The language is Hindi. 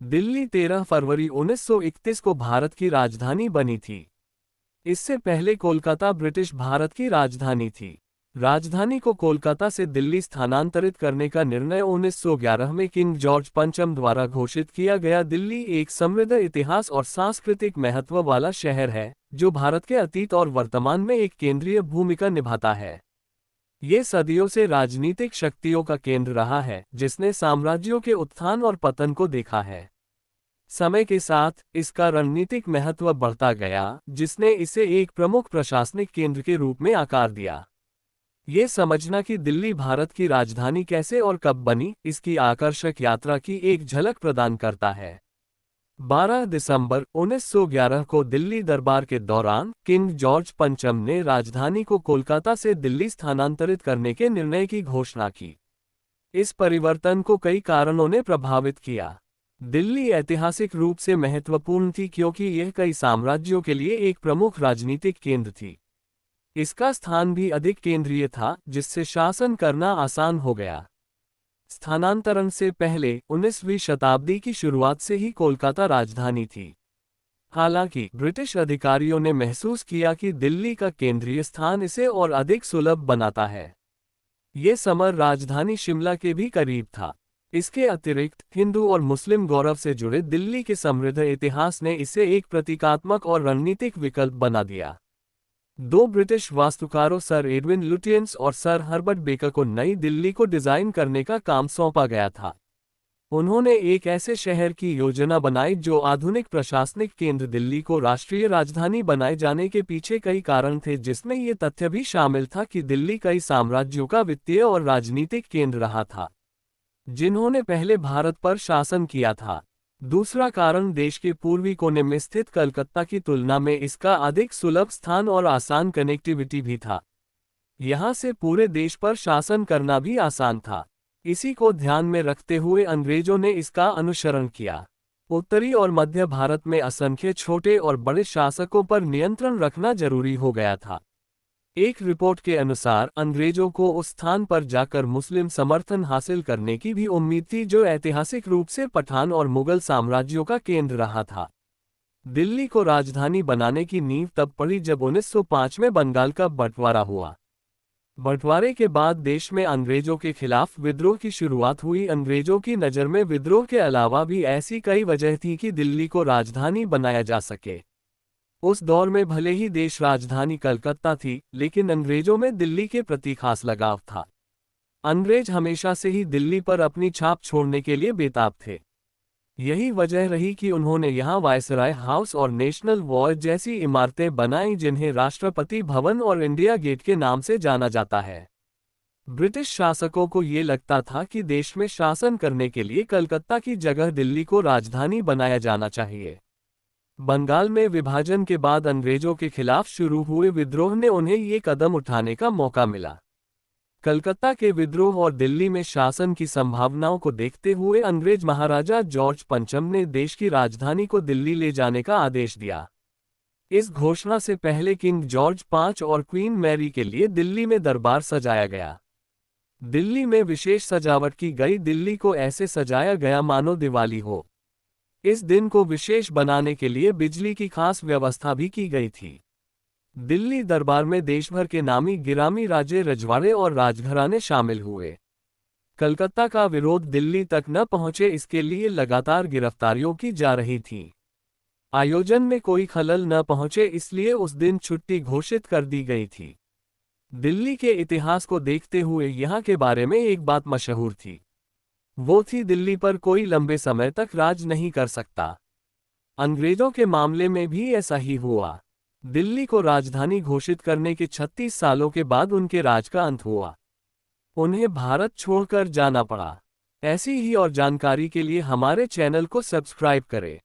दिल्ली 13 फरवरी 1931 को भारत की राजधानी बनी थी। इससे पहले कोलकाता ब्रिटिश भारत की राजधानी थी। राजधानी को कोलकाता से दिल्ली स्थानांतरित करने का निर्णय 1911 में किंग जॉर्ज पंचम द्वारा घोषित किया गया। दिल्ली एक समृद्ध इतिहास और सांस्कृतिक महत्व वाला शहर है, जो भारत के अतीत और वर्तमान में एक केंद्रीय भूमिका निभाता है। ये सदियों से राजनीतिक शक्तियों का केंद्र रहा है, जिसने साम्राज्यों के उत्थान और पतन को देखा है। समय के साथ इसका रणनीतिक महत्व बढ़ता गया, जिसने इसे एक प्रमुख प्रशासनिक केंद्र के रूप में आकार दिया। ये समझना कि दिल्ली भारत की राजधानी कैसे और कब बनी, इसकी आकर्षक यात्रा की एक झलक प्रदान करता है। 12 दिसंबर 1911 को दिल्ली दरबार के दौरान किंग जॉर्ज पंचम ने राजधानी को कोलकाता से दिल्ली स्थानांतरित करने के निर्णय की घोषणा की। इस परिवर्तन को कई कारणों ने प्रभावित किया। दिल्ली ऐतिहासिक रूप से महत्वपूर्ण थी क्योंकि यह कई साम्राज्यों के लिए एक प्रमुख राजनीतिक केंद्र थी। इसका स्थान भी अधिक केंद्रीय था, जिससे शासन करना आसान हो गया। स्थानांतरण से पहले 19वीं शताब्दी की शुरुआत से ही कोलकाता राजधानी थी। हालांकि ब्रिटिश अधिकारियों ने महसूस किया कि दिल्ली का केंद्रीय स्थान इसे और अधिक सुलभ बनाता है। ये समर राजधानी शिमला के भी करीब था। इसके अतिरिक्त हिंदू और मुस्लिम गौरव से जुड़े दिल्ली के समृद्ध इतिहास ने इसे एक प्रतीकात्मक और रणनीतिक विकल्प बना दिया। दो ब्रिटिश वास्तुकारों सर एडविन लुटियंस और सर हर्बर्ट बेकर को नई दिल्ली को डिजाइन करने का काम सौंपा गया था। उन्होंने एक ऐसे शहर की योजना बनाई जो आधुनिक प्रशासनिक केंद्र। दिल्ली को राष्ट्रीय राजधानी बनाए जाने के पीछे कई कारण थे, जिसमें ये तथ्य भी शामिल था कि दिल्ली कई साम्राज्यों का वित्तीय और राजनीतिक केंद्र रहा था, जिन्होंने पहले भारत पर शासन किया था। दूसरा कारण देश के पूर्वी कोने में स्थित कलकत्ता की तुलना में इसका अधिक सुलभ स्थान और आसान कनेक्टिविटी भी था। यहाँ से पूरे देश पर शासन करना भी आसान था। इसी को ध्यान में रखते हुए अंग्रेजों ने इसका अनुसरण किया। उत्तरी और मध्य भारत में असंख्य छोटे और बड़े शासकों पर नियंत्रण रखना जरूरी हो गया था। एक रिपोर्ट के अनुसार अंग्रेजों को उस स्थान पर जाकर मुस्लिम समर्थन हासिल करने की भी उम्मीद थी, जो ऐतिहासिक रूप से पठान और मुगल साम्राज्यों का केंद्र रहा था। दिल्ली को राजधानी बनाने की नींव तब पड़ी जब 1905 में बंगाल का बंटवारा हुआ। बंटवारे के बाद देश में अंग्रेजों के खिलाफ विद्रोह की शुरुआत हुई। अंग्रेजों की नज़र में विद्रोह के अलावा भी ऐसी कई वजह थी कि दिल्ली को राजधानी बनाया जा सके। उस दौर में भले ही देश राजधानी कलकत्ता थी, लेकिन अंग्रेजों में दिल्ली के प्रति खास लगाव था। अंग्रेज हमेशा से ही दिल्ली पर अपनी छाप छोड़ने के लिए बेताब थे। यही वजह रही कि उन्होंने यहाँ वायसराय हाउस और नेशनल वॉच जैसी इमारतें बनाई, जिन्हें राष्ट्रपति भवन और इंडिया गेट के नाम से जाना जाता है। ब्रिटिश शासकों को ये लगता था कि देश में शासन करने के लिए कलकत्ता की जगह दिल्ली को राजधानी बनाया जाना चाहिए। बंगाल में विभाजन के बाद अंग्रेजों के खिलाफ शुरू हुए विद्रोह ने उन्हें ये कदम उठाने का मौका मिला। कलकत्ता के विद्रोह और दिल्ली में शासन की संभावनाओं को देखते हुए अंग्रेज महाराजा जॉर्ज पंचम ने देश की राजधानी को दिल्ली ले जाने का आदेश दिया। इस घोषणा से पहले किंग जॉर्ज पांच और क्वीन मैरी के लिए दिल्ली में दरबार सजाया गया। दिल्ली में विशेष सजावट की गई। दिल्ली को ऐसे सजाया गया मानो दिवाली हो। इस दिन को विशेष बनाने के लिए बिजली की खास व्यवस्था भी की गई थी। दिल्ली दरबार में देश भर के नामी गिरामी राजे, रजवाड़े और राजघराने शामिल हुए। कलकत्ता का विरोध दिल्ली तक न पहुंचे, इसके लिए लगातार गिरफ्तारियों की जा रही थी। आयोजन में कोई खलल न पहुंचे, इसलिए उस दिन छुट्टी घोषित कर दी गई थी। दिल्ली के इतिहास को देखते हुए यहाँ के बारे में एक बात मशहूर थी। वो थी, दिल्ली पर कोई लंबे समय तक राज नहीं कर सकता। अंग्रेजों के मामले में भी ऐसा ही हुआ। दिल्ली को राजधानी घोषित करने के 36 सालों के बाद उनके राज का अंत हुआ। उन्हें भारत छोड़कर जाना पड़ा। ऐसी ही और जानकारी के लिए हमारे चैनल को सब्सक्राइब करें।